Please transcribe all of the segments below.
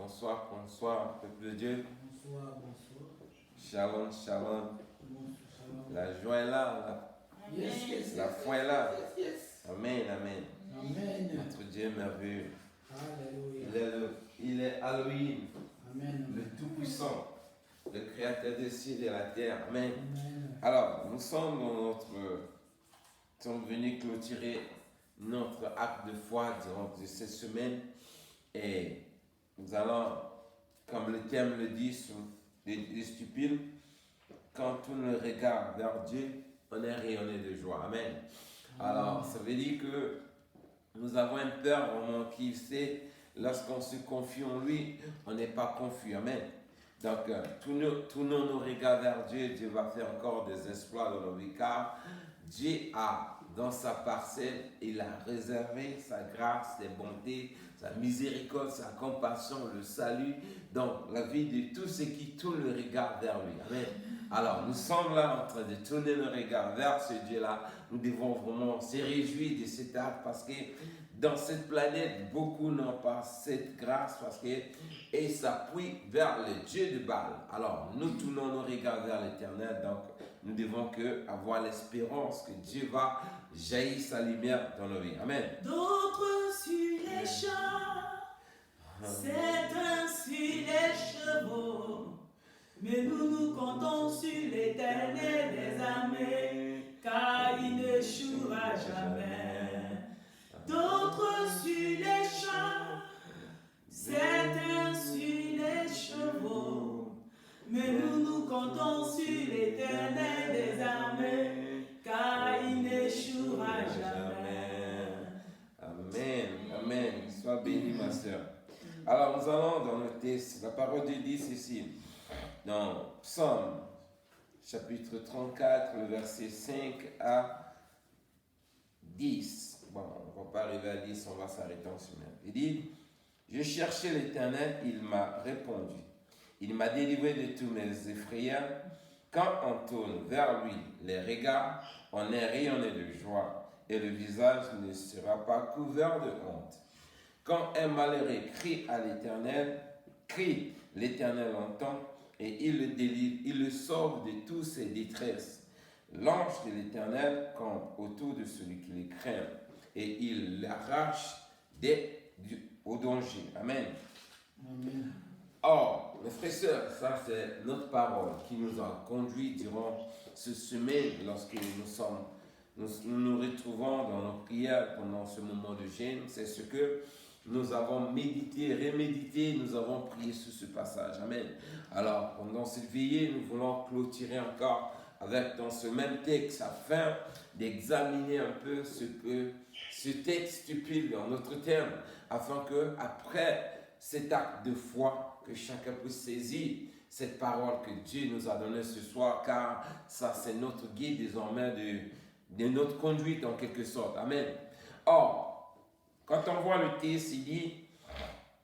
Bonsoir, bonsoir, peuple de Dieu. Bonsoir, bonsoir. Shalom, shalom. Bonsoir. La joie est là, la foi est là. Amen, amen. Amen. Notre Dieu est merveilleux. Alléluia. Il est Elohim, Amen. le Tout-Puissant, le Créateur des cieux et de la terre. Amen. Amen. Alors, nous sommes venus clôturer notre acte de foi durant cette semaine et nous allons, comme le thème le dit, sur les stupides, quand on le regarde vers Dieu, on est rayonné de joie. Amen. Alors, ça veut dire que nous avons une peur vraiment qui sait, lorsqu'on se confie en lui, on n'est pas confus. Amen. Donc, tournons nos regards vers Dieu. Dieu va faire encore des exploits dans nos vies, car Dieu a, dans sa parcelle, il a réservé sa grâce, ses bontés, sa miséricorde, sa compassion, le salut dans la vie de tous ceux qui tournent le regard vers lui. Amen. Alors, nous sommes là en train de tourner le regard vers ce Dieu-là. Nous devons vraiment se réjouir de cet acte parce que dans cette planète, beaucoup n'ont pas cette grâce parce qu'ils s'appuient vers le Dieu de Baal. Alors, nous tournons nos regards vers l'Éternel. Donc, nous devons avoir l'espérance que Dieu va jaillir sa lumière dans nos vies. Amen. D'autres sur les champs, certains sur les chevaux, mais nous comptons sur l'Éternel des armées, car il n'échouera jamais. D'autres sur les champs, certains sur les chevaux, mais nous comptons sur l'Éternel des armées, car il n'échouera jamais. Amen, amen. Sois béni, ma soeur. Alors, nous allons dans le texte. La parole de Dieu, c'est ici. Dans Psaume, chapitre 34, le verset 5 à 10. Bon, on ne va pas arriver à 10, on va s'arrêter en semaine. Il dit, je cherchais l'Éternel, il m'a répondu. Il m'a délivré de tous mes effrayants. Quand on tourne vers lui les regards, on est rayonné de joie et le visage ne sera pas couvert de honte. Quand un malheureux crie à l'Éternel, l'Éternel entend et il le délivre, il le sauve de toutes ses détresses. L'ange de l'Éternel campe autour de celui qui le craint et il l'arrache au danger. Amen. Amen. Or, mes frères et sœurs, ça c'est notre parole qui nous a conduits durant ce semaine lorsque nous retrouvons dans nos prières pendant ce moment de jeûne. C'est ce que nous avons médité, remédité, nous avons prié sur ce passage. Amen. Alors, pendant cette veillée, nous voulons clôturer encore avec dans ce même texte afin d'examiner un peu ce texte stupide en notre terme, afin que après cet acte de foi, que chacun puisse saisir cette parole que Dieu nous a donnée ce soir, car ça c'est notre guide désormais de notre conduite en quelque sorte. Amen. Or, quand on voit le texte, il dit,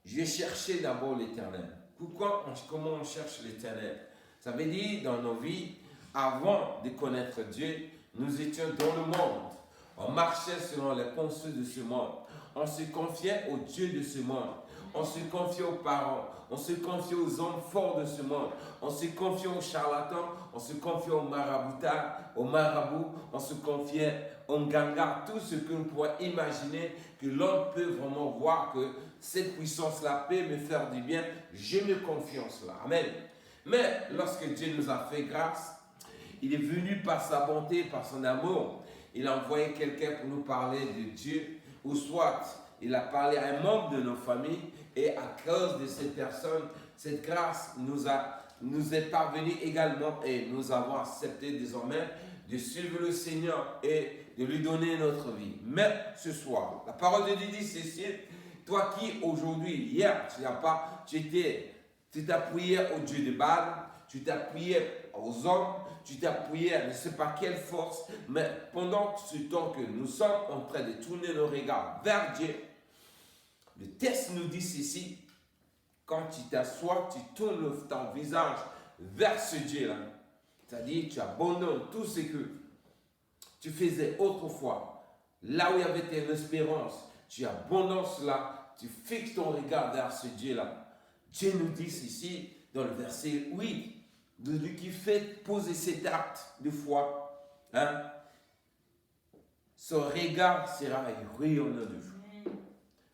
je cherchais d'abord l'Éternel. Comment on cherche l'Éternel? Ça veut dire dans nos vies, avant de connaître Dieu, nous étions dans le monde. On marchait selon les pensées de ce monde. On se confiait au Dieu de ce monde. On se confiait aux parents. On se confiait aux hommes forts de ce monde. On se confiait aux charlatans. On se confiait aux marabouts. On se confiait aux gangas. Tout ce que l'on pourrait imaginer que l'homme peut vraiment voir que cette puissance-là peut me faire du bien. Je me confie en cela. Amen. Mais lorsque Dieu nous a fait grâce, il est venu par sa bonté, par son amour. Il a envoyé quelqu'un pour nous parler de Dieu, ou soit il a parlé à un membre de nos familles, et à cause de cette personne, cette grâce nous est parvenue également, et nous avons accepté désormais de suivre le Seigneur et de lui donner notre vie. Mais ce soir, la parole de Dieu dit ceci, toi qui aujourd'hui, hier, tu t'appuyais au Dieu de Baal, tu t'appuyais aux hommes, tu t'appuyais à ne sais pas quelle force, mais pendant ce temps que nous sommes en train de tourner nos regards vers Dieu, le texte nous dit ceci, quand tu t'assois, tu tournes ton visage vers ce Dieu-là, c'est-à-dire tu abandonnes tout ce que tu faisais autrefois, là où il y avait tes espérances, tu abandonnes cela, tu fixes ton regard vers ce Dieu-là. Dieu nous dit ici, dans le verset 8, de lui qui fait poser cet acte de foi, hein, son regard sera rayonnant de joie.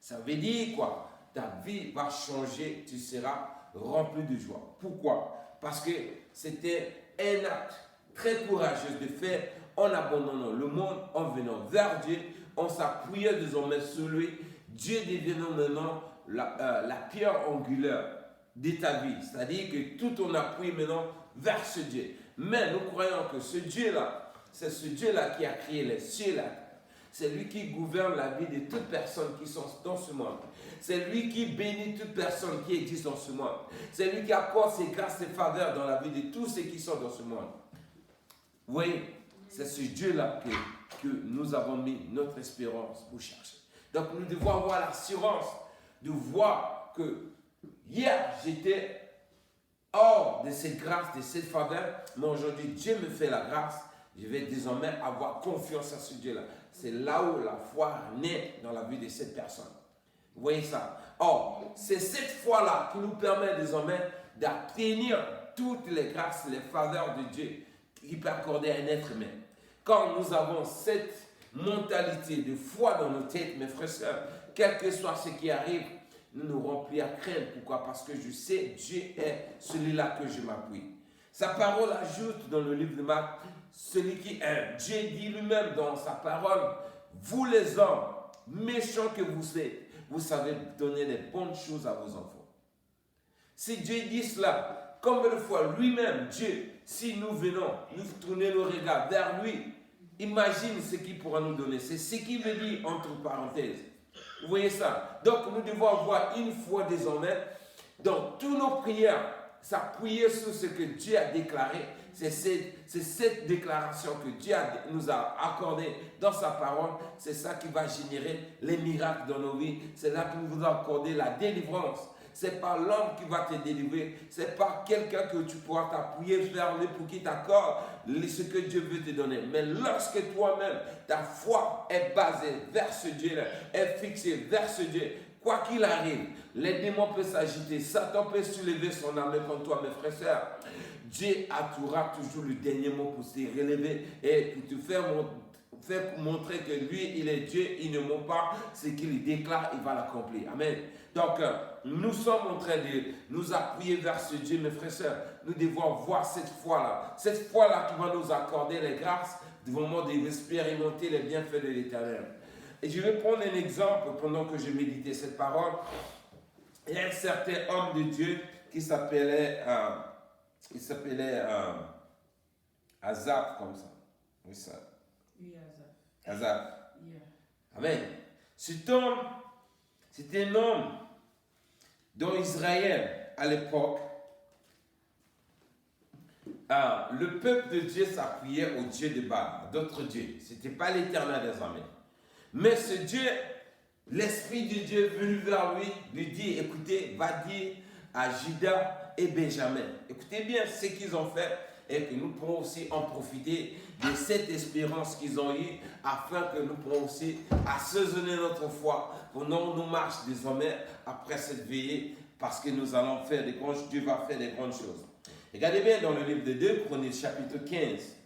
Ça veut dire quoi? Ta vie va changer, tu seras rempli de joie. Pourquoi? Parce que c'était un acte très courageux de faire en abandonnant le monde, en venant vers Dieu, en s'appuyant désormais sur lui. Dieu devenant maintenant la pierre angulaire de ta vie. C'est-à-dire que tout ton appui maintenant vers ce Dieu. Mais nous croyons que ce Dieu-là, c'est ce Dieu-là qui a créé les cieux et la terre. C'est lui qui gouverne la vie de toutes personnes qui sont dans ce monde. C'est lui qui bénit toute personne qui existe dans ce monde. C'est lui qui apporte ses grâces et faveurs dans la vie de tous ceux qui sont dans ce monde. Vous voyez, c'est ce Dieu-là que nous avons mis notre espérance pour chercher. Donc nous devons avoir l'assurance de voir que hier j'étais hors de cette grâce, de cette faveur, mais aujourd'hui Dieu me fait la grâce. Je vais désormais avoir confiance à ce Dieu-là. C'est là où la foi naît dans la vie de cette personne. Vous voyez ça? Or, c'est cette foi-là qui nous permet désormais d'obtenir toutes les grâces, les faveurs de Dieu qui peut accorder à un être humain. Quand nous avons cette mentalité de foi dans nos têtes, mes frères et sœurs, quel que soit ce qui arrive, nous nous remplis à craindre. Pourquoi? Parce que je sais Dieu est celui-là que je m'appuie. Sa parole ajoute dans le livre de Marc, celui qui est. Dieu dit lui-même dans sa parole, vous les hommes, méchants que vous êtes, vous savez donner des bonnes choses à vos enfants. Si Dieu dit cela, combien de fois lui-même, Dieu, si nous venons, nous tourner nos regards vers lui, imagine ce qu'il pourra nous donner. C'est ce qu'il veut dire entre parenthèses. Vous voyez ça? Donc nous devons avoir une foi désormais dans toutes nos prières, s'appuyer sur ce que Dieu a déclaré. C'est cette déclaration que Dieu nous a accordée dans sa parole. C'est ça qui va générer les miracles dans nos vies. C'est là que nous va accorder la délivrance. Ce n'est pas l'homme qui va te délivrer. Ce n'est pas quelqu'un que tu pourras t'appuyer vers lui pour qu'il t'accorde ce que Dieu veut te donner. Mais lorsque toi-même, ta foi est basée vers ce Dieu-là, est fixée vers ce Dieu, quoi qu'il arrive, les démons peuvent s'agiter, Satan peut soulever son armée contre toi, mes frères et sœurs. Dieu aura toujours le dernier mot pour se relever et pour te faire montrer que lui, il est Dieu, il ne ment pas, ce qu'il déclare, il va l'accomplir. Amen. Donc, nous sommes en train de nous appuyer vers ce Dieu, mes frères et sœurs. Nous devons voir cette foi-là. Cette foi-là qui va nous accorder les grâces du moment d'expérimenter les bienfaits de l'Éternel. Et je vais prendre un exemple pendant que je méditais cette parole. Il y a un certain homme de Dieu qui s'appelait Azaph, comme ça. Oui, ça. Oui, Azaph. Yeah. Amen. Cet homme, c'était un homme dans Israël à l'époque. Le peuple de Dieu s'appuyait au Dieu de Baal, d'autres dieux. Ce n'était pas l'Éternel des armées. Mais ce Dieu, l'Esprit de Dieu est venu vers lui, lui dit, écoutez, va dire à Judas et Benjamin. Écoutez bien ce qu'ils ont fait et que nous pourrons aussi en profiter de cette espérance qu'ils ont eue afin que nous pourrons aussi assaisonner notre foi pendant nos marches désormais après cette veillée parce que nous allons faire des grandes choses, Dieu va faire des grandes choses. Regardez bien dans le livre de 2 Chroniques chapitre 15.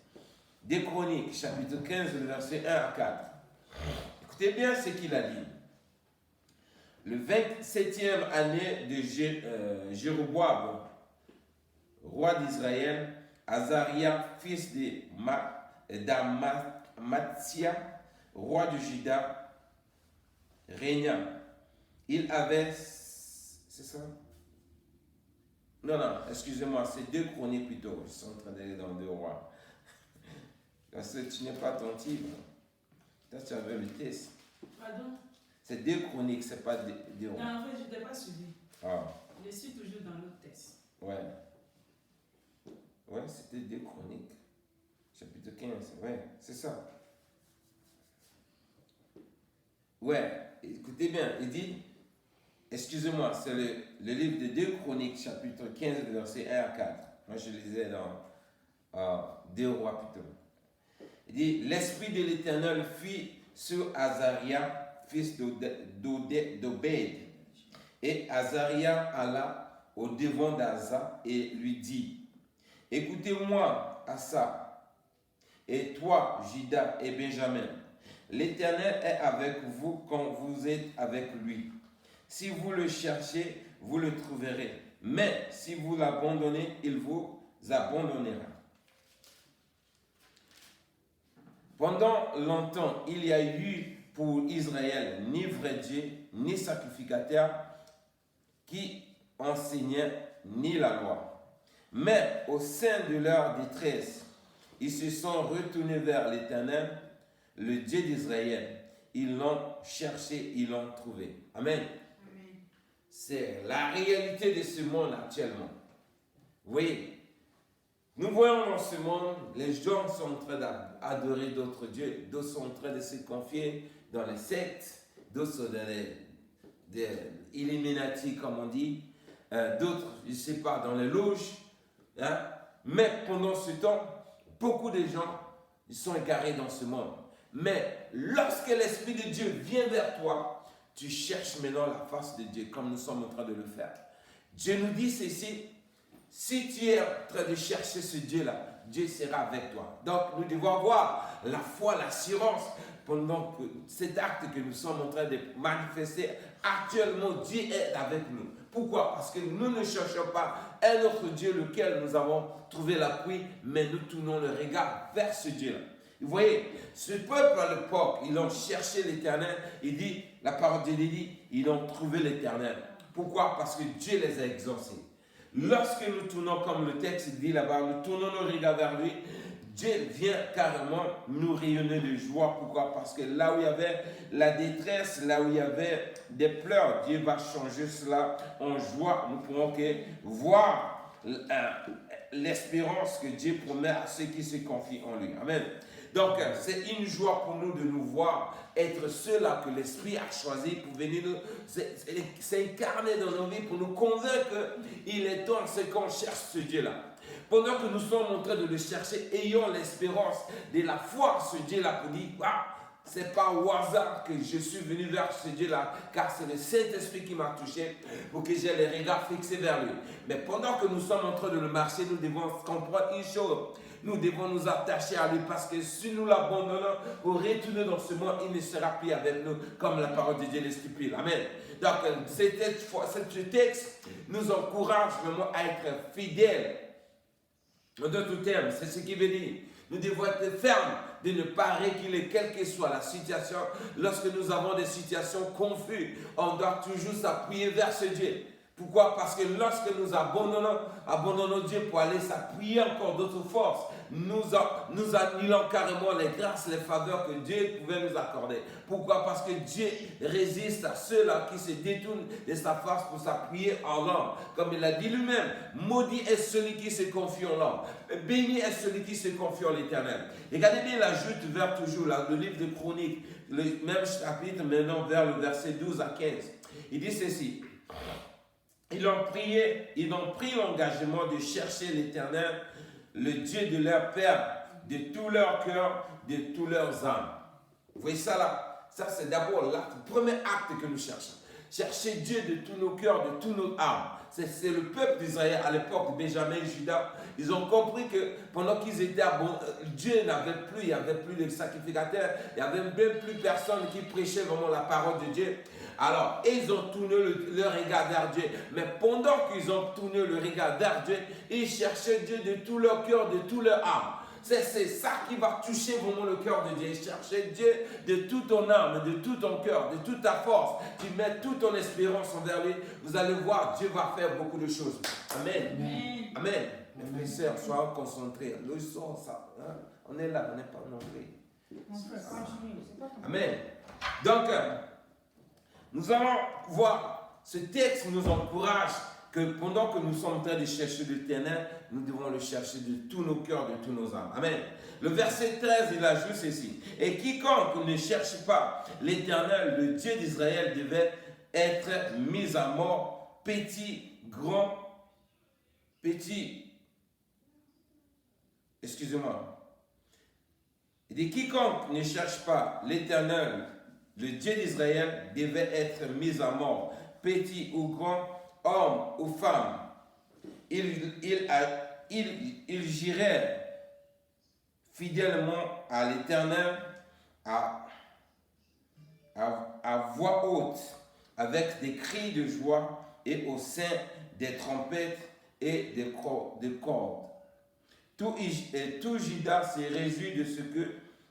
2 Chroniques chapitre 15 le verset 1 à 4. Écoutez bien ce qu'il a dit. Le 27e année de Jéroboam, roi d'Israël, Azaria, fils d'Amathia, roi de Juda, régna. Il avait... C'est ça? Non, excusez-moi, c'est 2 Chroniques plutôt. Je suis en train d'aller dans 2 rois. Parce que tu n'es pas attentif. Toi, tu avais le test. Pardon? C'est 2 Chroniques, c'est pas 2 rois. Non, en fait, je n'étais pas suivi. Ah. Je suis toujours dans l'autre texte. Ouais. Ouais, c'était 2 Chroniques. Chapitre 15. Ouais, c'est ça. Ouais, écoutez bien, il dit, excusez-moi, c'est le livre de 2 Chroniques, chapitre 15, verset 1 à 4. Moi, je lisais dans 2 rois plutôt. Il dit, l'Esprit de l'Éternel fut sur Azaria, fils d'Obed. Et Azaria alla au devant d'Asa et lui dit, écoutez-moi, Asa, et toi, Juda et Benjamin, l'Éternel est avec vous quand vous êtes avec lui. Si vous le cherchez, vous le trouverez. Mais si vous l'abandonnez, il vous abandonnera. Pendant longtemps, il y a eu pour Israël ni vrai Dieu, ni sacrificateur qui enseignait ni la loi. Mais au sein de leur détresse, ils se sont retournés vers l'Éternel, le Dieu d'Israël. Ils l'ont cherché, ils l'ont trouvé. Amen. C'est la réalité de ce monde actuellement. Vous voyez, nous voyons dans ce monde, les gens sont en train d'adorer d'autres dieux, d'autres sont en train de se confier dans les sectes, d'autres sont dans les Illuminati, comme on dit, d'autres, je ne sais pas, dans les loges. Hein? Mais pendant ce temps, beaucoup de gens ils sont égarés dans ce monde. Mais lorsque l'Esprit de Dieu vient vers toi, tu cherches maintenant la face de Dieu, comme nous sommes en train de le faire. Dieu nous dit ceci, si tu es en train de chercher ce Dieu-là, Dieu sera avec toi. Donc nous devons avoir la foi, l'assurance, pendant que cet acte que nous sommes en train de manifester, actuellement Dieu est avec nous. Pourquoi? Parce que nous ne cherchons pas un autre Dieu, lequel nous avons trouvé l'appui, mais nous tournons le regard vers ce Dieu-là. Vous voyez, ce peuple à l'époque, ils ont cherché l'Éternel. Il dit, la parole de Dieu dit, ils ont trouvé l'Éternel. Pourquoi? Parce que Dieu les a exaucés. Lorsque nous tournons, comme le texte dit là-bas, nous tournons nos regards vers lui, Dieu vient carrément nous rayonner de joie. Pourquoi? Parce que là où il y avait la détresse, là où il y avait des pleurs, Dieu va changer cela en joie. Nous pourrons voir l'espérance que Dieu promet à ceux qui se confient en lui. Amen. Donc, c'est une joie pour nous de nous voir être ceux-là que l'Esprit a choisi pour venir nous s'incarner dans nos vies, pour nous convaincre qu'il est temps qu'on cherche ce Dieu-là. Pendant que nous sommes en train de le chercher, ayons l'espérance de la foi en ce Dieu-là pour dire, c'est pas au hasard que je suis venu vers ce Dieu-là, car c'est le Saint-Esprit qui m'a touché pour que j'ai les regards fixés vers lui. Mais pendant que nous sommes en train de le marcher, nous devons comprendre une chose. Nous devons nous attacher à lui parce que si nous l'abandonnons pour retourner dans ce monde, il ne sera plus avec nous comme la parole de Dieu le stipule. Amen. Donc, ce texte nous encourage vraiment à être fidèles. En d'autres termes, c'est ce qui veut dire. Nous devons être fermes de ne pas reculer, quelle que soit la situation. Lorsque nous avons des situations confuses, on doit toujours s'appuyer vers ce Dieu. Pourquoi? Parce que lorsque nous abandonnons Dieu pour aller s'appuyer encore d'autres forces, nous annulons carrément les grâces, les faveurs que Dieu pouvait nous accorder. Pourquoi? Parce que Dieu résiste à ceux-là qui se détournent de sa face pour s'appuyer en l'homme. Comme il a dit lui-même, maudit est celui qui se confie en l'homme. Béni est celui qui se confie en l'Éternel. Regardez bien, il ajoute vers toujours le livre de Chroniques, le même chapitre, maintenant vers le verset 12 à 15. Il dit ceci. Ils ont pris l'engagement de chercher l'Éternel, le Dieu de leur Père, de tout leur cœur, de tous leurs âmes. Vous voyez ça là? Ça c'est d'abord le premier acte que nous cherchons. Chercher Dieu de tous nos cœurs, de tous nos âmes. C'est le peuple d'Israël à l'époque, Benjamin et Juda. Ils ont compris que pendant qu'ils étaient Dieu n'avait plus, il n'y avait plus de sacrificateurs, il n'y avait même plus personne qui prêchait vraiment la parole de Dieu. Alors, ils ont tourné leur regard vers Dieu. Mais pendant qu'ils ont tourné le regard vers Dieu, ils cherchaient Dieu de tout leur cœur, de tout leur âme. C'est ça qui va toucher vraiment le cœur de Dieu. Chercher Dieu de toute ton âme, de tout ton cœur, de toute ta force. Tu mets toute ton espérance envers lui. Vous allez voir, Dieu va faire beaucoup de choses. Amen. Amen. Amen. Mes frères et sœurs, soyons concentrés. Nous sommes ça. Hein? On est là, on n'est pas non plus. Amen. Donc, nous allons voir, ce texte nous encourage que pendant que nous sommes en train de chercher l'Éternel, nous devons le chercher de tous nos cœurs, de tous nos âmes. Amen. Le verset 13, il ajoute ceci. Et quiconque ne cherche pas l'Éternel, le Dieu d'Israël, devait être mis à mort, petit, grand, petit. Excusez-moi. Il dit quiconque ne cherche pas l'Éternel, le Dieu d'Israël, devait être mis à mort, petit ou grand, homme ou femme, il girait fidèlement à l'Éternel à voix haute, avec des cris de joie et au sein des trompettes et des cordes. Tout Juda s'est réjoui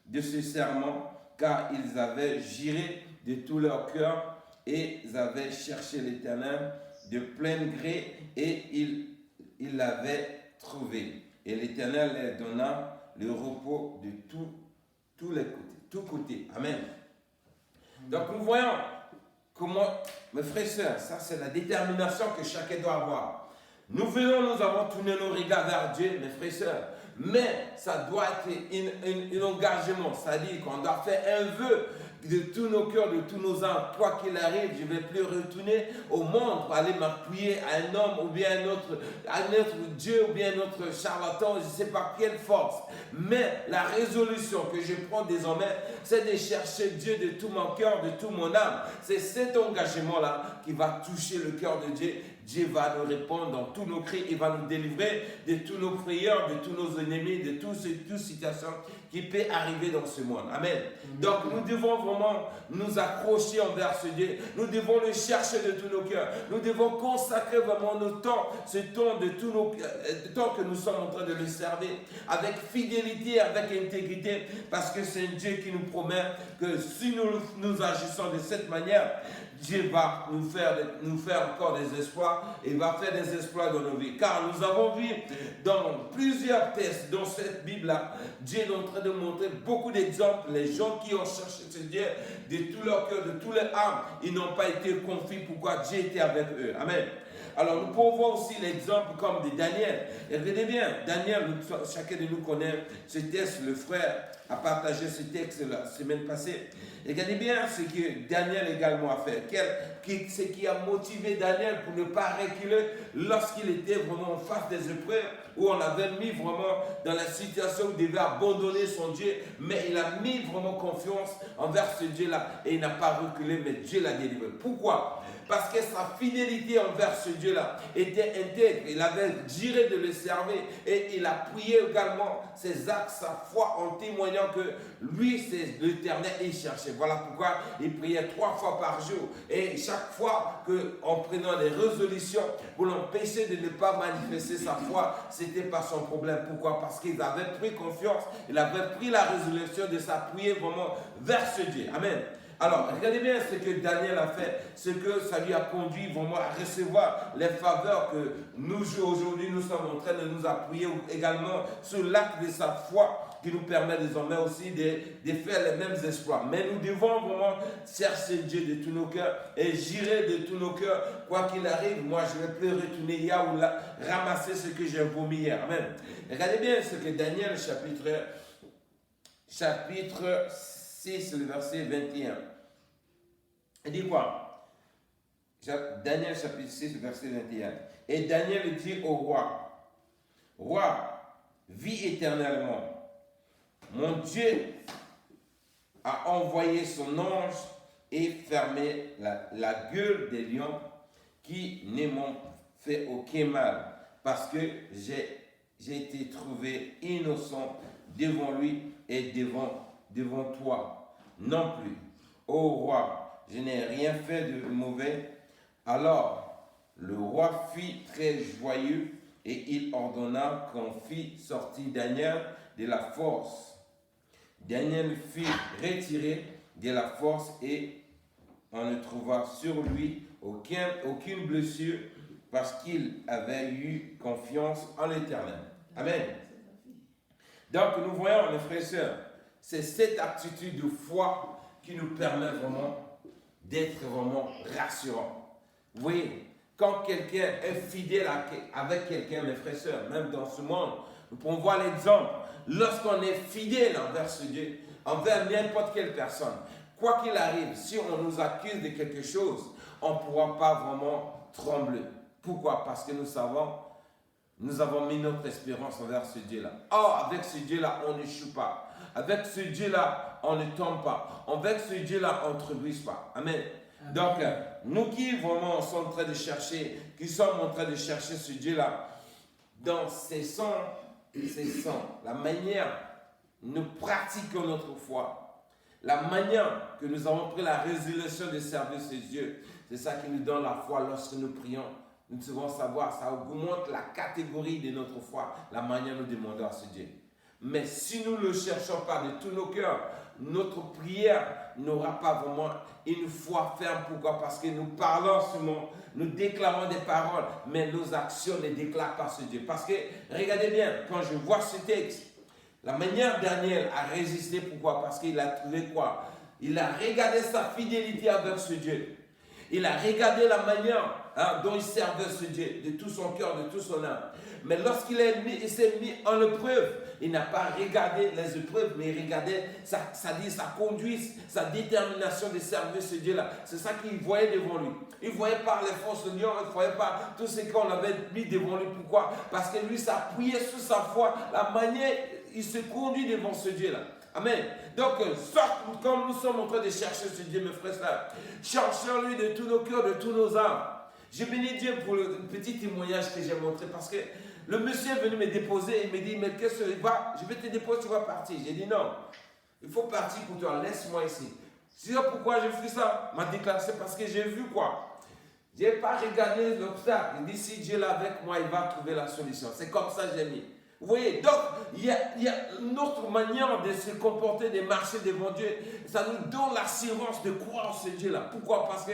de ce serment, car ils avaient juré de tout leur cœur et ils avaient cherché l'Éternel de plein gré et ils l'avaient trouvé. Et l'Éternel leur donna le repos de tous côtés. Amen. Donc nous voyons comment, mes frères et sœurs, ça c'est la détermination que chacun doit avoir. Nous avons tourné nos regards vers Dieu, mes frères et sœurs, mais ça doit être un engagement, c'est-à-dire qu'on doit faire un vœu de tous nos cœurs, de tous nos âmes. Quoi qu'il arrive, je ne vais plus retourner au monde pour aller m'appuyer à un homme ou bien à un autre Dieu ou bien un autre charlatan, je ne sais pas quelle force. Mais la résolution que je prends désormais, c'est de chercher Dieu de tout mon cœur, de tout mon âme. C'est cet engagement-là qui va toucher le cœur de Dieu. Dieu va nous répondre dans tous nos cris, il va nous délivrer de tous nos prières, de tous nos ennemis, de toutes situations qui peuvent arriver dans ce monde. Amen. Donc nous devons vraiment nous accrocher envers ce Dieu. Nous devons le chercher de tous nos cœurs. Nous devons consacrer vraiment notre temps, ce temps de tous nos temps que nous sommes en train de le servir, avec fidélité, avec intégrité, parce que c'est un Dieu qui nous promet que si nous agissons de cette manière, Dieu va nous faire encore des espoirs et va faire des exploits dans nos vies. Car nous avons vu dans plusieurs textes dans cette Bible-là, Dieu est en train de montrer beaucoup d'exemples. Les gens qui ont cherché ce Dieu de tout leur cœur, de tout leur âme, ils n'ont pas été confus pourquoi Dieu était avec eux. Amen. Alors nous pouvons voir aussi l'exemple comme de Daniel. Et regardez bien, Daniel, chacun de nous connaît ce texte, le frère a partagé ce texte la semaine passée. Et regardez bien ce que Daniel également a fait. Ce qui a motivé Daniel pour ne pas reculer lorsqu'il était vraiment en face des épreuves, où on avait mis vraiment dans la situation où il devait abandonner son Dieu, mais il a mis vraiment confiance envers ce Dieu-là et il n'a pas reculé, mais Dieu l'a délivré. Pourquoi ? Parce que sa fidélité envers ce Dieu-là était intègre. Il avait juré de le servir et il a prié également ses actes, sa foi en témoignant que lui, c'est l'Éternel et il cherchait. Voilà pourquoi il priait 3 fois par jour. Et chaque fois qu'en prenant des résolutions pour l'empêcher de ne pas manifester sa foi, c'était pas son problème. Pourquoi ? Parce qu'il avait pris confiance, il avait pris la résolution de s'appuyer vraiment vers ce Dieu. Amen. Alors, regardez bien ce que Daniel a fait, ce que ça lui a conduit vraiment à recevoir les faveurs que nous aujourd'hui, nous sommes en train de nous appuyer également sur l'acte de sa foi qui nous permet désormais aussi de faire les mêmes exploits. Mais nous devons vraiment chercher Dieu de tous nos cœurs et jurer de tous nos cœurs. Quoi qu'il arrive, moi je ne vais plus retourner hier ou là, ramasser ce que j'ai vomi hier. Amen. Regardez bien ce que Daniel chapitre 6, le verset 21. Il dit quoi? Daniel chapitre 6, verset 21. Et Daniel dit au roi, « Roi, vis éternellement. Mon Dieu a envoyé son ange et fermé la gueule des lions qui ne m'ont fait aucun mal, parce que j'ai été trouvé innocent devant lui et devant toi non plus. Ô roi, je n'ai rien fait de mauvais. » Alors le roi fut très joyeux et il ordonna qu'on fît sortir Daniel de la force. Daniel fut retiré de la force et on ne trouva sur lui aucune blessure parce qu'il avait eu confiance en l'Éternel. Amen. Donc nous voyons, mes frères et sœurs, c'est cette attitude de foi qui nous permet vraiment d'être vraiment rassurant. Vous voyez, quand quelqu'un est fidèle avec quelqu'un, mes frères et sœurs, même dans ce monde, nous pouvons voir l'exemple. Lorsqu'on est fidèle envers ce Dieu, envers n'importe quelle personne, quoi qu'il arrive, si on nous accuse de quelque chose, on ne pourra pas vraiment trembler. Pourquoi? Parce que nous avons mis notre espérance envers ce Dieu-là. Or, avec ce Dieu-là, on n'échoue pas. Avec ce Dieu-là, on ne tombe pas. Avec ce Dieu-là, on ne trébuche pas. Amen. Donc, nous qui vraiment sommes en train de chercher, qui sommes en train de chercher ce Dieu-là, dans ces sons, la manière nous pratiquons notre foi, la manière que nous avons pris la résolution de servir ce Dieu, c'est ça qui nous donne la foi lorsque nous prions. Nous devons savoir, ça augmente la catégorie de notre foi, la manière nous demandons à ce Dieu. Mais si nous ne le cherchons pas de tous nos cœurs, notre prière n'aura pas vraiment une foi ferme. Pourquoi? Parce que nous parlons seulement, nous déclarons des paroles, mais nos actions ne déclarent pas ce Dieu. Parce que, regardez bien, quand je vois ce texte, la manière Daniel a résisté, pourquoi? Parce qu'il a trouvé quoi? Il a regardé sa fidélité avec ce Dieu. Il a regardé la manière dont il servait ce Dieu, de tout son cœur, de tout son âme. Mais lorsqu'il s'est mis en épreuve, il n'a pas regardé les épreuves, mais il regardait sa conduite, sa détermination de servir ce Dieu-là. C'est ça qu'il voyait devant lui. Il ne voyait pas les forces de Dieu, il ne voyait pas tout ce qu'on avait mis devant lui. Pourquoi? Parce que lui s'appuyait sur sa foi, la manière il se conduit devant ce Dieu-là. Amen. Donc, comme nous sommes en train de chercher ce Dieu, mes frères, cherchons-lui de tous nos cœurs, de tous nos âmes. Je bénis Dieu pour le petit témoignage que j'ai montré parce que le monsieur est venu me déposer, il me dit, mais qu'est-ce que va? Je vais te déposer, tu vas partir. J'ai dit non, il faut partir pour toi, laisse-moi ici. C'est pourquoi j'ai fait ça, m'a déclaré, c'est parce que j'ai vu quoi? Je n'ai pas regardé l'obstacle. Il dit, si Dieu est avec moi, il va trouver la solution. C'est comme ça que j'ai mis. Vous voyez, donc il y a une autre manière de se comporter, de marcher devant Dieu. Ça nous donne l'assurance de croire en ce Dieu-là. Pourquoi? Parce que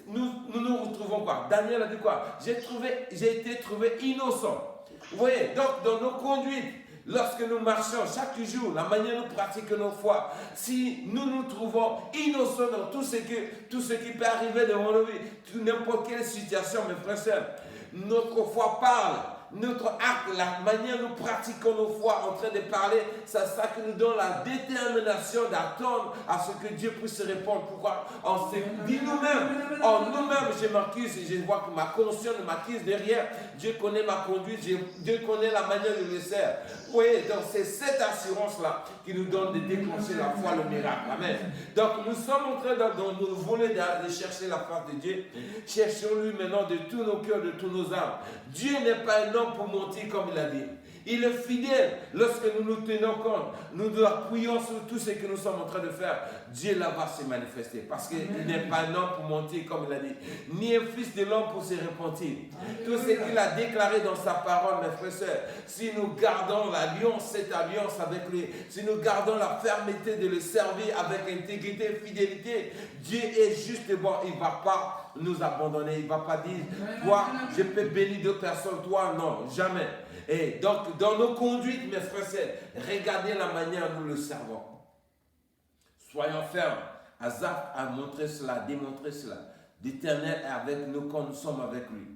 nous retrouvons quoi? Daniel a dit quoi? J'ai été trouvé innocent. Vous voyez, donc dans nos conduites, lorsque nous marchons chaque jour, la manière dont nous pratiquons nos foi, si nous nous trouvons innocents dans tout ce qui peut arriver devant nos vies, n'importe quelle situation, mes frères et sœurs, notre foi parle. Notre acte, la manière dont nous pratiquons nos foi en train de parler, c'est ça qui nous donne la détermination d'attendre à ce que Dieu puisse répondre. Pourquoi? On se dit nous-mêmes, je m'accuse et je vois que ma conscience m'accuse derrière. Dieu connaît ma conduite, Dieu connaît la manière de le faire. Oui, donc c'est cette assurance-là qui nous donne de déclencher la foi, le miracle. Amen. Donc nous sommes en train dans nos volets de chercher la face de Dieu. Cherchons-lui maintenant de tous nos cœurs, de tous nos âmes. Dieu n'est pas un homme pour mentir comme il a dit. Il est fidèle lorsque nous nous tenons compte, nous nous appuyons sur tout ce que nous sommes en train de faire. Dieu là va se manifester parce qu'il n'est pas un homme pour mentir comme il a dit, ni un fils de l'homme pour se repentir. Tout ce qu'il a déclaré dans sa parole, mes frères et sœurs, si nous gardons l'alliance, cette alliance avec lui, si nous gardons la fermeté de le servir avec intégrité et fidélité, Dieu est juste et bon, il ne va pas nous abandonner, il ne va pas dire, toi, je peux bénir d'autres personnes, toi, non, jamais. Et donc, dans nos conduites, mes frères et sœurs, regardez la manière dont nous le servons. Soyons fermes. Asaph a montré cela, démontré cela. L'Éternel est avec nous quand nous sommes avec lui.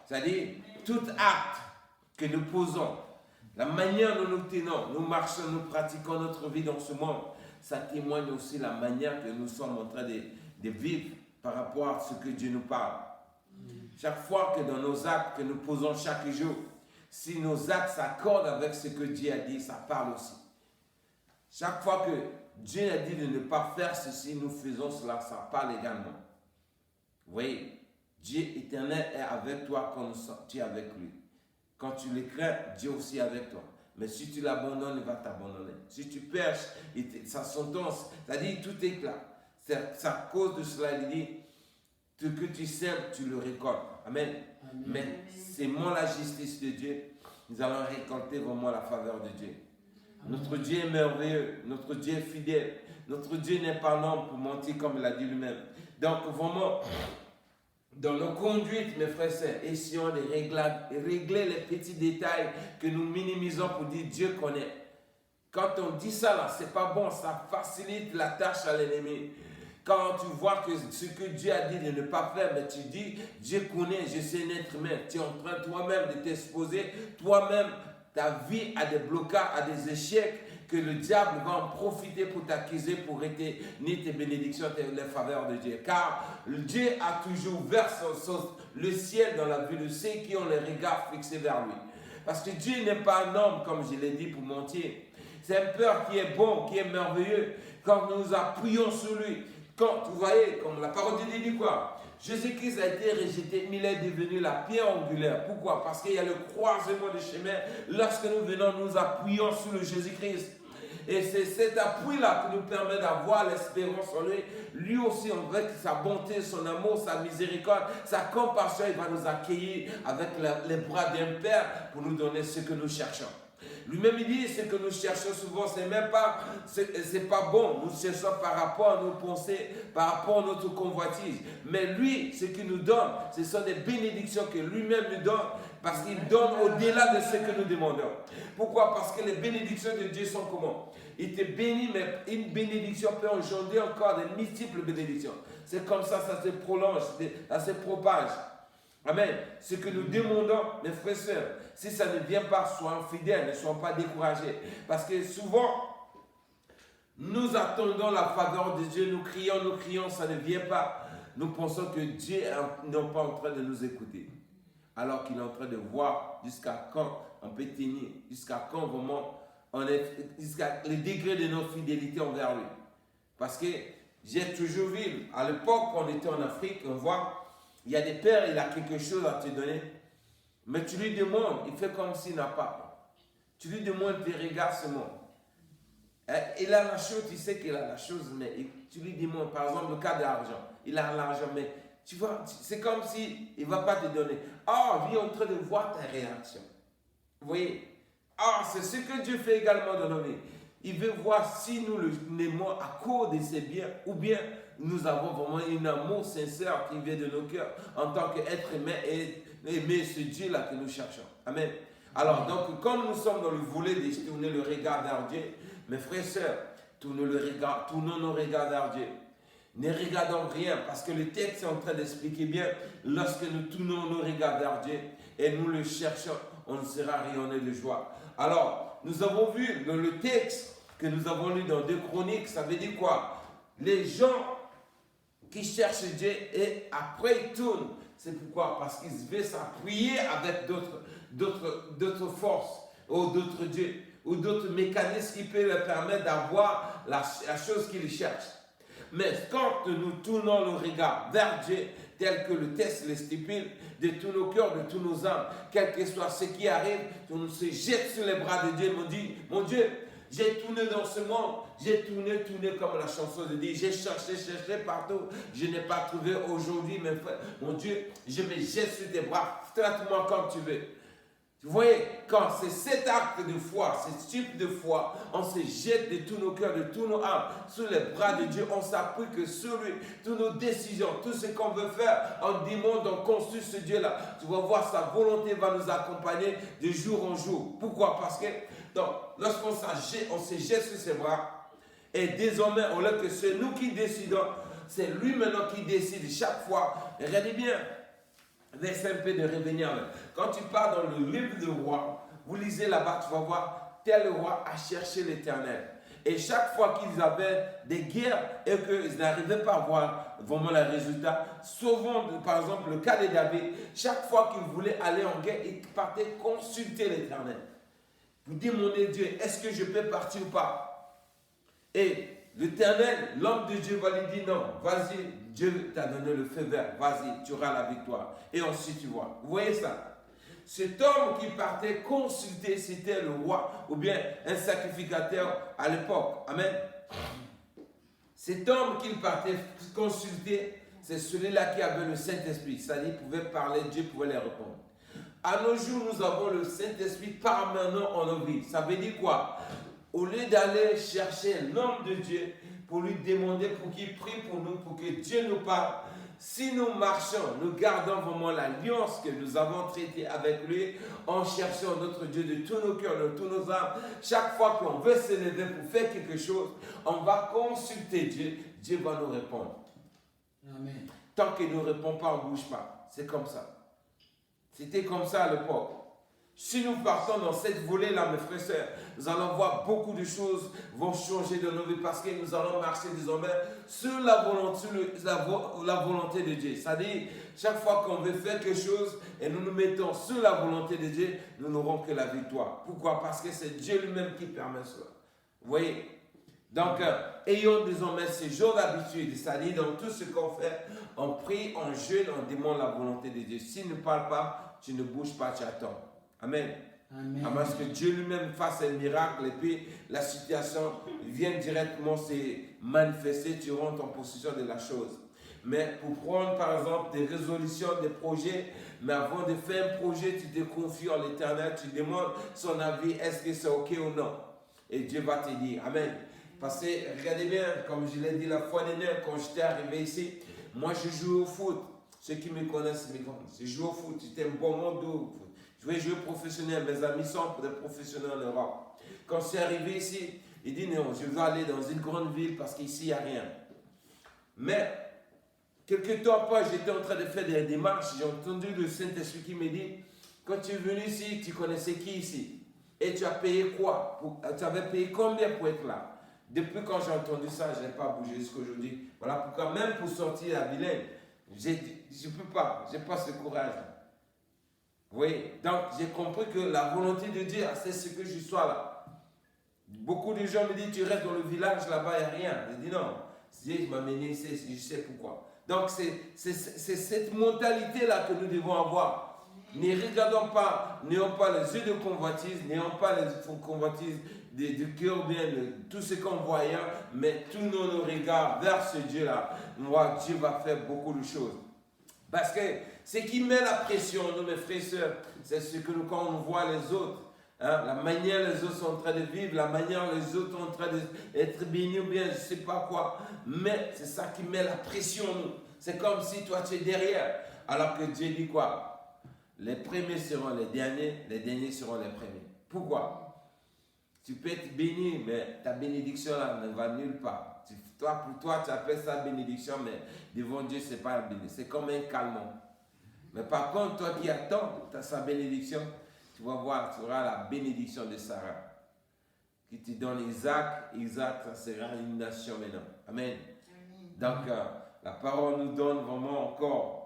C'est-à-dire, tout acte que nous posons, la manière dont nous tenons, nous marchons, nous pratiquons notre vie dans ce monde, ça témoigne aussi la manière que nous sommes en train de vivre par rapport à ce que Dieu nous parle. Chaque fois que dans nos actes que nous posons chaque jour, si nos actes s'accordent avec ce que Dieu a dit, ça parle aussi. Chaque fois que Dieu a dit de ne pas faire ceci, nous faisons cela, ça parle également. Vous voyez, Dieu éternel est avec toi quand tu es avec lui. Quand tu le crains, Dieu aussi est avec toi. Mais si tu l'abandonnes, il va t'abandonner. Si tu perches, sa sentence, c'est-à-dire tout est clair. C'est à cause de cela, il dit, ce que tu sèmes, tu le récoltes. Amen. Amen. Mais c'est moi la justice de Dieu. Nous allons récolter vraiment la faveur de Dieu. Amen. Notre Dieu est merveilleux. Notre Dieu est fidèle. Notre Dieu n'est pas un homme pour mentir comme il a dit lui-même. Donc vraiment, dans nos conduites, mes frères et sœurs, essayons de régler les petits détails que nous minimisons pour dire Dieu connaît. Quand on dit ça là, c'est pas bon, ça facilite la tâche à l'ennemi. Quand tu vois que ce que Dieu a dit de ne pas faire, mais tu dis, Dieu connaît, je sais un être humain. Tu es en train toi-même de t'exposer, toi-même, ta vie a des blocages, a des échecs, que le diable va en profiter pour t'accuser, pour retenir tes bénédictions, les faveurs de Dieu. Car Dieu a toujours ouvert le ciel dans la vie de ceux qui ont les regards fixés vers lui. Parce que Dieu n'est pas un homme, comme je l'ai dit, pour mentir. C'est un Père qui est bon, qui est merveilleux. Quand nous nous appuyons sur lui, quand vous voyez, comme la parole de Dieu dit quoi? Jésus-Christ a été rejeté, mais il est devenu la pierre angulaire. Pourquoi? Parce qu'il y a le croisement des chemins. Lorsque nous venons, nous appuyons sur le Jésus-Christ. Et c'est cet appui-là qui nous permet d'avoir l'espérance en lui. Lui aussi, avec sa bonté, son amour, sa miséricorde, sa compassion, il va nous accueillir avec les bras d'un Père pour nous donner ce que nous cherchons. Lui-même, il dit, ce que nous cherchons souvent, c'est pas bon. Nous cherchons par rapport à nos pensées, par rapport à notre convoitise. Mais lui, ce qu'il nous donne, ce sont des bénédictions que lui-même nous donne, parce qu'il donne au-delà de ce que nous demandons. Pourquoi? Parce que les bénédictions de Dieu sont comment? Il te bénit, mais une bénédiction peut engendrer encore de multiples bénédictions. C'est comme ça, ça se prolonge, ça se propage. Amen. Ce que nous demandons, mes frères et sœurs, si ça ne vient pas, soyons fidèles, ne soyons pas découragés. Parce que souvent, nous attendons la faveur de Dieu, nous crions, ça ne vient pas. Nous pensons que Dieu n'est pas en train de nous écouter. Alors qu'il est en train de voir jusqu'à quand on peut tenir, jusqu'à quand vraiment on est, jusqu'à le degré de notre fidélité envers lui. Parce que j'ai toujours vu, à l'époque, quand on était en Afrique, on voit, il y a des pères, il a quelque chose à te donner, mais tu lui demandes, il fait comme s'il n'a pas. Tu lui demandes, il te regarde seulement. Il a la chose, tu sais qu'il a la chose, mais tu lui demandes, par exemple, le cas de l'argent, il a l'argent, mais tu vois, c'est comme s'il ne va pas te donner. Ah, lui est en train de voir ta réaction. Vous voyez? Ah, c'est ce que Dieu fait également dans nos vies. Il veut voir si nous l'aimons à cause de ses biens ou bien nous avons vraiment un amour sincère qui vient de nos cœurs en tant qu'être aimé et aimer ce Dieu-là que nous cherchons. Amen. Alors, donc, comme nous sommes dans le volet de tourner le regard vers Dieu, mes frères et sœurs, tournons nos regards vers Dieu. Ne regardons rien parce que le texte est en train d'expliquer bien, lorsque nous tournons nos regards vers Dieu et nous le cherchons, on sera rayonné de joie. Alors, nous avons vu dans le texte que nous avons lu dans 2 Chroniques, ça veut dire quoi? Les gens qui cherchent Dieu et après ils tournent. C'est pourquoi? Parce qu'ils veulent s'appuyer avec d'autres forces ou d'autres dieux ou d'autres mécanismes qui peuvent leur permettre d'avoir la chose qu'ils cherchent. Mais quand nous tournons le regard vers Dieu, tel que le texte le stipule, de tous nos cœurs, de tous nos âmes, quel que soit ce qui arrive, on se jette sur les bras de Dieu et on dit, mon Dieu, j'ai tourné dans ce monde, j'ai tourné comme la chanson de dit, j'ai cherché partout, je n'ai pas trouvé aujourd'hui, mes frères. Mon Dieu, je me jette sur tes bras, traite-moi comme tu veux. Vous voyez, quand c'est cet acte de foi, ce type de foi, on se jette de tous nos cœurs, de tous nos âmes, sur les bras de Dieu, on s'appuie que sur lui, toutes nos décisions, tout ce qu'on veut faire, on demande, on construit ce Dieu-là. Tu vas voir, sa volonté va nous accompagner de jour en jour. Pourquoi? Parce que lorsqu'on se jette sur ses bras, et désormais, au lieu que c'est nous qui décidons, c'est lui maintenant qui décide chaque fois. Regardez bien. Laisse un peu de revenir. Quand tu pars dans le livre de roi, vous lisez là-bas, tu vas voir, tel roi a cherché l'Éternel. Et chaque fois qu'ils avaient des guerres et qu'ils n'arrivaient pas à voir vraiment le résultat, souvent, par exemple, le cas de David, chaque fois qu'il voulait aller en guerre, il partait consulter l'Éternel. Vous demandez Dieu, est-ce que je peux partir ou pas? Et l'Éternel, l'homme de Dieu va lui dire non, vas-y, Dieu t'a donné le feu vert, vas-y, tu auras la victoire. Et ensuite tu vois. Vous voyez ça? Cet homme qui partait consulter, c'était le roi ou bien un sacrificateur à l'époque. Amen. Cet homme qui partait consulter, c'est celui-là qui avait le Saint-Esprit. C'est-à-dire qu'il pouvait parler, Dieu pouvait les répondre. À nos jours, nous avons le Saint-Esprit permanent en nos vies. Ça veut dire quoi? Au lieu d'aller chercher un homme de Dieu pour lui demander pour qu'il prie pour nous, pour que Dieu nous parle, si nous marchons, nous gardons vraiment l'alliance que nous avons traitée avec lui, en cherchant notre Dieu de tous nos cœurs, de tous nos âmes, chaque fois qu'on veut se lever pour faire quelque chose, on va consulter Dieu, Dieu va nous répondre. Amen. Tant qu'il ne nous répond pas, on ne bouge pas. C'est comme ça. C'était comme ça à l'époque. Si nous partons dans cette volée-là, mes frères et sœurs, nous allons voir beaucoup de choses vont changer dans nos vies parce que nous allons marcher désormais sur la volonté de Dieu. C'est-à-dire, chaque fois qu'on veut faire quelque chose et nous nous mettons sur la volonté de Dieu, nous n'aurons que la victoire. Pourquoi? Parce que c'est Dieu lui-même qui permet cela. Vous voyez? Donc, ayons désormais ce genre d'habitude, c'est-à-dire dans tout ce qu'on fait, on prie, on jeûne, on demande la volonté de Dieu. S'il ne parle pas, tu ne bouges pas, tu attends. Amen. Amen. Parce que Dieu lui-même fasse un miracle et puis la situation vient directement se manifester, tu rentres en possession de la chose. Mais pour prendre par exemple des résolutions, des projets, mais avant de faire un projet, tu te confies en l'Éternel, tu demandes son avis, est-ce que c'est ok ou non? Et Dieu va te dire, Amen. Parce que regardez bien, comme je l'ai dit la fois dernière, quand j'étais arrivé ici, moi je joue au foot. Ceux qui me connaissent me connaissent. Je joue au foot, j'étais un bon monde au foot. Je vais jouer professionnel, mes amis sont des professionnels en Europe. Quand je suis arrivé ici, il dit non, je veux aller dans une grande ville parce qu'ici il n'y a rien. Mais, quelques temps après, j'étais en train de faire des démarches, j'ai entendu le Saint-Esprit qui me dit, quand tu es venu ici, tu connaissais qui ici? Et tu as payé quoi? Tu avais payé combien pour être là? Depuis quand j'ai entendu ça, je n'ai pas bougé jusqu'à aujourd'hui. Voilà pourquoi même pour sortir à Vilaine, je ne peux pas, je n'ai pas ce courage. Vous voyez? Donc j'ai compris que la volonté de Dieu, c'est ce que je sois là. Beaucoup de gens me disent, tu restes dans le village, là-bas, il n'y a rien. Je dis non, Dieu m'a mené ici, je sais pourquoi. Donc c'est cette mentalité-là que nous devons avoir. Ne regardons pas, n'ayons pas les yeux de convoitise, n'ayons pas les convoitises du cœur bien, de tout ce qu'on voit ailleurs, mais tous nos regards vers ce Dieu-là. Moi, Dieu va faire beaucoup de choses. Parce que ce qui met la pression, nous, mes frères et sœurs, c'est ce que nous, quand on voit les autres, hein, la manière les autres sont en train de vivre, la manière les autres sont en train d'être bénis ou bien je ne sais pas quoi, mais c'est ça qui met la pression, nous. C'est comme si toi, tu es derrière, alors que Dieu dit quoi? Les premiers seront les derniers seront les premiers. Pourquoi? Tu peux être béni, mais ta bénédiction là ne va nulle part. Pour toi, tu appelles ça bénédiction, mais devant Dieu, ce n'est pas la bénédiction. C'est comme un calmant. Mais par contre, toi qui attends sa bénédiction, tu vas voir, tu auras la bénédiction de Sarah. Qui te donne Isaac. Isaac, ça sera une nation maintenant. Amen. Donc, la parole nous donne vraiment encore,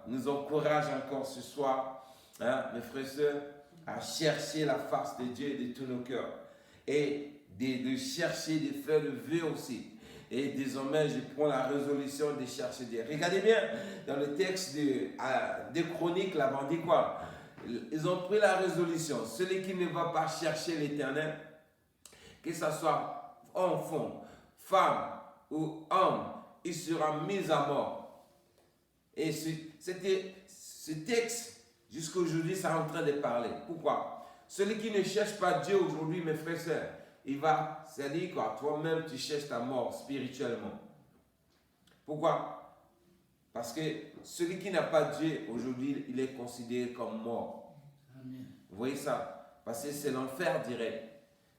nous encourage encore ce soir, mes frères et sœurs, à chercher la face de Dieu de tous nos cœurs. Et de chercher, de faire le vœu aussi. Et désormais, je prends la résolution de chercher Dieu. Regardez bien, dans le texte des Chroniques, là, on dit quoi? Ils ont pris la résolution. Celui qui ne va pas chercher l'Éternel, que ce soit enfant, femme ou homme, il sera mis à mort. Et ce texte, jusqu'à aujourd'hui, ça est en train de parler. Pourquoi? Celui qui ne cherche pas Dieu aujourd'hui, mes frères et sœurs, il va, c'est-à-dire quoi, toi-même tu cherches ta mort spirituellement. Pourquoi? Parce que celui qui n'a pas Dieu aujourd'hui, il est considéré comme mort. Amen. Vous voyez ça? Parce que c'est l'enfer direct.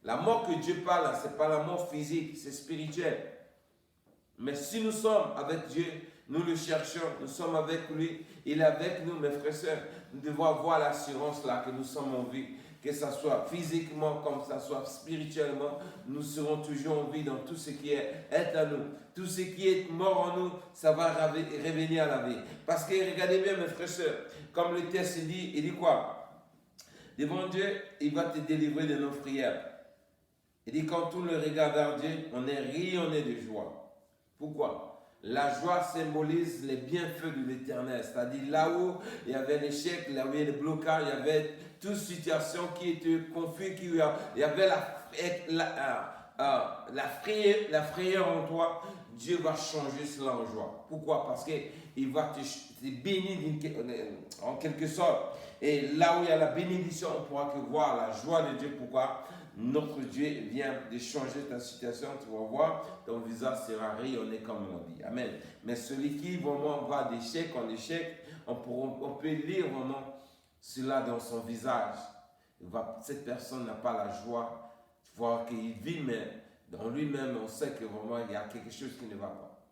La mort que Dieu parle, ce n'est pas la mort physique, c'est spirituel. Mais si nous sommes avec Dieu, nous le cherchons, nous sommes avec lui, il est avec nous, mes frères et sœurs. Nous devons avoir l'assurance là que nous sommes en vie. Que ce soit physiquement comme que ce soit spirituellement, nous serons toujours en vie dans tout ce qui est à nous. Tout ce qui est mort en nous, ça va revenir à la vie. Parce que regardez bien mes frères et sœurs, comme le texte dit, il dit quoi? Devant Dieu, il va te délivrer de nos prières. Il dit quand on le regarde vers Dieu, on est rayonné de joie. Pourquoi? La joie symbolise les bienfaits de l'Éternel. C'est-à-dire là où il y avait l'échec, il y avait le blocage, il y avait toute situation qui était confuse, il y avait la frayeur en toi. Dieu va changer cela en joie. Pourquoi? Parce qu'il va te bénir en quelque sorte. Et là où il y a la bénédiction, on pourra que voir la joie de Dieu. Pourquoi? Notre Dieu vient de changer ta situation, tu vas voir, ton visage sera rayonné comme on dit. Amen. Mais celui qui vraiment va d'échec en échec, on peut lire vraiment cela dans son visage. Cette personne n'a pas la joie, tu vois qu'il vit, mais dans lui-même, on sait que vraiment il y a quelque chose qui ne va pas.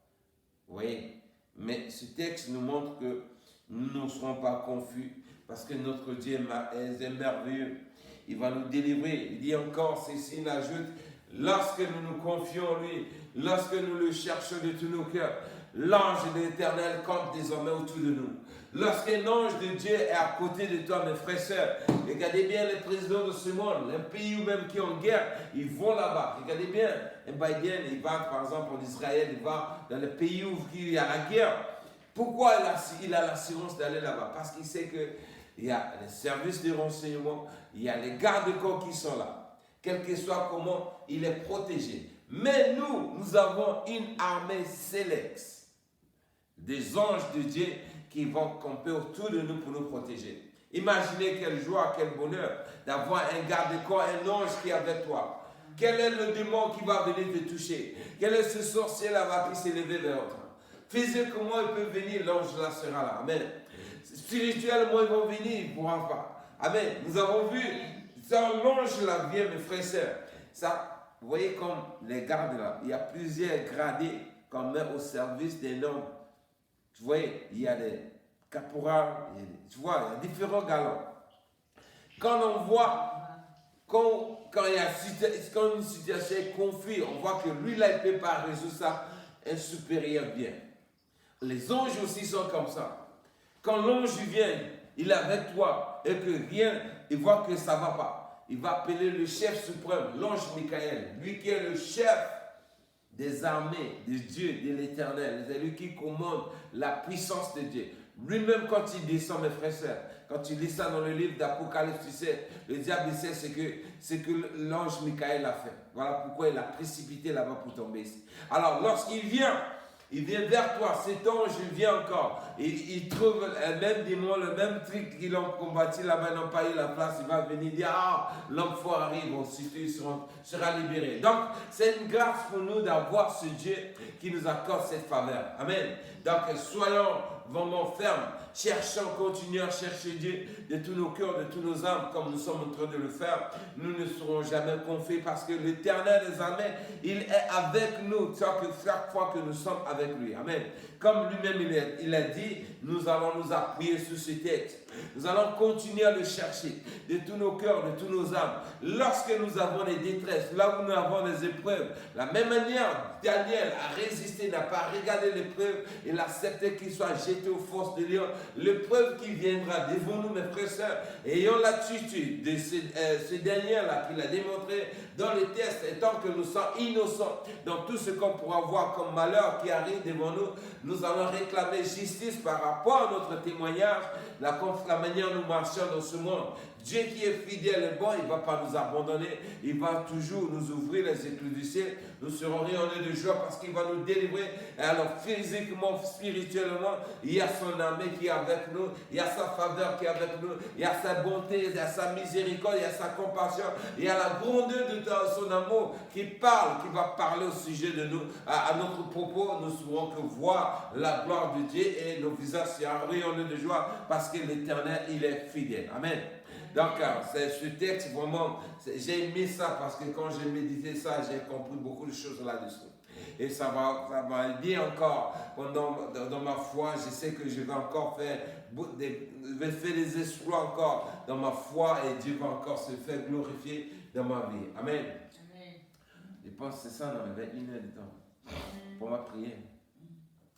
Vous voyez? Mais ce texte nous montre que nous ne serons pas confus, parce que notre Dieu est merveilleux. Il va nous délivrer. Il dit encore, ceci, il ajoute, lorsque nous nous confions en lui, lorsque nous le cherchons de tous nos cœurs, l'ange de l'Éternel campe désormais autour de nous. Lorsqu'un ange de Dieu est à côté de toi, mes frères et sœurs, regardez bien les présidents de ce monde, les pays ou même qui ont guerre, ils vont là-bas. Regardez bien, un Biden, il va par exemple en Israël, il va dans les pays où il y a la guerre. Pourquoi il a l'assurance d'aller là-bas? Parce qu'il sait qu'il y a les services de renseignement, il y a les gardes-corps qui sont là. Quel que soit comment, il est protégé. Mais nous avons une armée sélecte des anges de Dieu qui vont camper autour de nous pour nous protéger. Imaginez quelle joie, quel bonheur d'avoir un garde-corps, un ange qui est avec toi. Quel est le démon qui va venir te toucher? Quel est ce sorcier là-bas qui s'est levé vers toi? Physiquement, il peut venir, l'ange là sera là. Amen. Spirituellement, ils vont venir, ils ne pourront pas. Amen. Nous avons vu, l'ange là vient, mes frères et sœurs. Ça, vous voyez comme les gardes là, il y a plusieurs gradés qu'on met au service des hommes. Tu vois, il y a des caporales, tu vois, il y a différents galons. Quand on voit, quand il y a une situation confuse, on voit que lui là, il ne peut pas résoudre ça, un supérieur vient. Les anges aussi sont comme ça. Quand l'ange vient, il est avec toi et que rien, il voit que ça ne va pas. Il va appeler le chef suprême, l'ange Michael, lui qui est le chef des armées de Dieu, de l'Éternel. C'est lui qui commande la puissance de Dieu. Lui-même, quand il descend, mes frères et sœurs, quand tu lis ça dans le livre d'Apocalypse, tu sais, le diable sait ce que l'ange Michael a fait. Voilà pourquoi il a précipité là-bas pour tomber ici. Alors, lorsqu'il vient vers toi, cet ange vient encore. Il trouve le même démon, le même truc qu'ils ont combattu là-bas, n'ont pas eu la place. Il va venir dire, ah, l'homme fort arrive, ensuite il sera libéré. Donc, c'est une grâce pour nous d'avoir ce Dieu qui nous accorde cette faveur. Amen. Donc, soyons vraiment fermes. Cherchons, continuons à chercher Dieu de tous nos cœurs, de tous nos âmes, comme nous sommes en train de le faire. Nous ne serons jamais confiés parce que l'Éternel des armées, il est avec nous chaque fois que nous sommes avec lui. Amen. Comme lui-même il a dit, nous allons nous appuyer sur ce texte. Nous allons continuer à le chercher de tous nos cœurs, de tous nos âmes. Lorsque nous avons des détresses, là où nous avons des épreuves, la même manière, Daniel a résisté, n'a pas regardé l'épreuve, il a accepté qu'il soit jeté aux forces de lion. L'épreuve qui viendra devant nous, mes frères et sœurs, ayons l'attitude de ce Daniel-là qu'il a démontré dans les tests, étant que nous sommes innocents dans tout ce qu'on pourra voir comme malheur qui arrive devant nous, nous allons réclamer justice par rapport à notre témoignage, la manière dont nous marchons dans ce monde. Dieu qui est fidèle et bon, il ne va pas nous abandonner, il va toujours nous ouvrir les écluses du ciel. Nous serons rayonnés de joie parce qu'il va nous délivrer. Et alors physiquement, spirituellement, il y a son armée qui est avec nous, il y a sa faveur qui est avec nous, il y a sa bonté, il y a sa miséricorde, il y a sa compassion, il y a la grandeur de son amour qui va parler au sujet de nous, à notre propos. Nous saurons que voir la gloire de Dieu et nos visages seront rayonnés de joie parce que l'Éternel, il est fidèle. Amen. Donc, c'est ce texte, vraiment, j'ai aimé ça parce que quand j'ai médité ça, j'ai compris beaucoup de choses là-dessus. Et ça va aider encore dans ma foi. Je sais que je vais encore faire des exploits encore dans ma foi et Dieu va encore se faire glorifier dans ma vie. Amen. Amen. Je pense que c'est ça, on avait 1 heure de temps pour ma prière.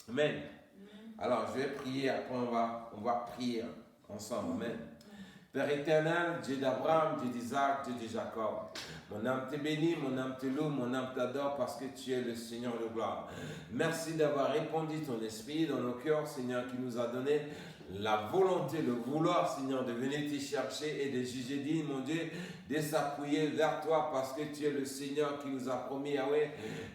Amen. Alors, je vais prier, après on va prier ensemble. Amen. Père éternel, Dieu d'Abraham, Dieu d'Isaac, Dieu de Jacob. Mon âme te bénit, mon âme te loue, mon âme t'adore parce que tu es le Seigneur de gloire. Merci d'avoir répandu ton esprit dans nos cœurs, Seigneur, qui nous a donné la volonté, le vouloir, Seigneur, de venir te chercher et de juger digne, mon Dieu, de s'appuyer vers toi parce que tu es le Seigneur qui nous a promis, Yahweh,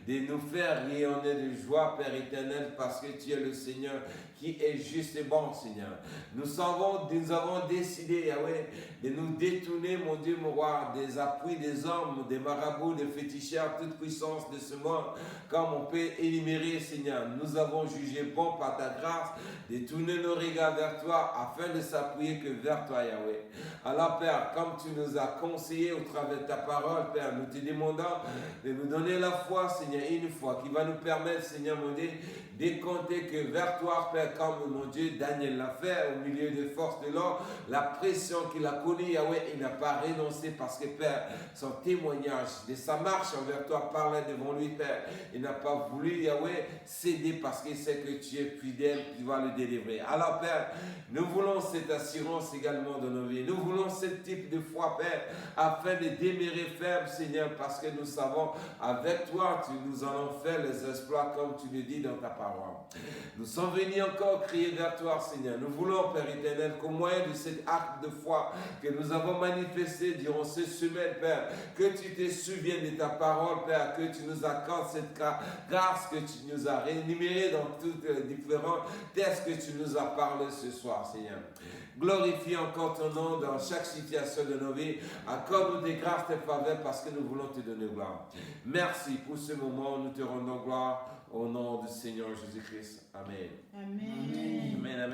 de nous faire rayonner de joie, Père éternel, parce que tu es le Seigneur qui est juste et bon, Seigneur. Nous avons décidé, Yahweh, de nous détourner, mon Dieu, mon roi, des appuis des hommes, des marabouts, des féticheurs, toute puissance de ce monde, comme on peut énumérer, Seigneur. Nous avons jugé bon par ta grâce de tourner nos regards vers toi afin de s'appuyer que vers toi, Yahweh. Alors, Père, comme tu nous as conseillé au travers de ta parole, Père, nous te demandons de nous donner la foi, Seigneur, une foi qui va nous permettre, Seigneur, mon Dieu, de compter que vers toi, Père, comme mon Dieu, Daniel l'a fait au milieu des forces de l'ordre, la pression qu'il a connue, Yahweh, il n'a pas renoncé parce que, Père, son témoignage de sa marche envers toi parlait devant lui, Père. Il n'a pas voulu, Yahweh, céder parce qu'il sait que tu es fidèle, tu vas le délivrer. Alors, Père, Nous voulons cette assurance également de nos vies. Nous voulons ce type de foi, Père, afin de demeurer ferme, Seigneur, parce que nous savons, avec toi, tu nous allons faire les exploits comme tu le dis dans ta parole. Nous sommes venus encore crier vers toi, Seigneur. Nous voulons, Père éternel, qu'au moyen de cet acte de foi que nous avons manifesté durant ces semaines, Père, que tu te souviennes de ta parole, Père, que tu nous accordes cette grâce que tu nous as rémunérée dans toutes les différents textes que tu nous as parlé ce soir, Seigneur. Glorifie encore ton nom dans chaque situation de nos vies. Accorde-nous des grâces, tes faveurs, parce que nous voulons te donner gloire. Merci pour ce moment. Nous te rendons gloire au nom du Seigneur Jésus-Christ. Amen. Amen. Amen. Amen.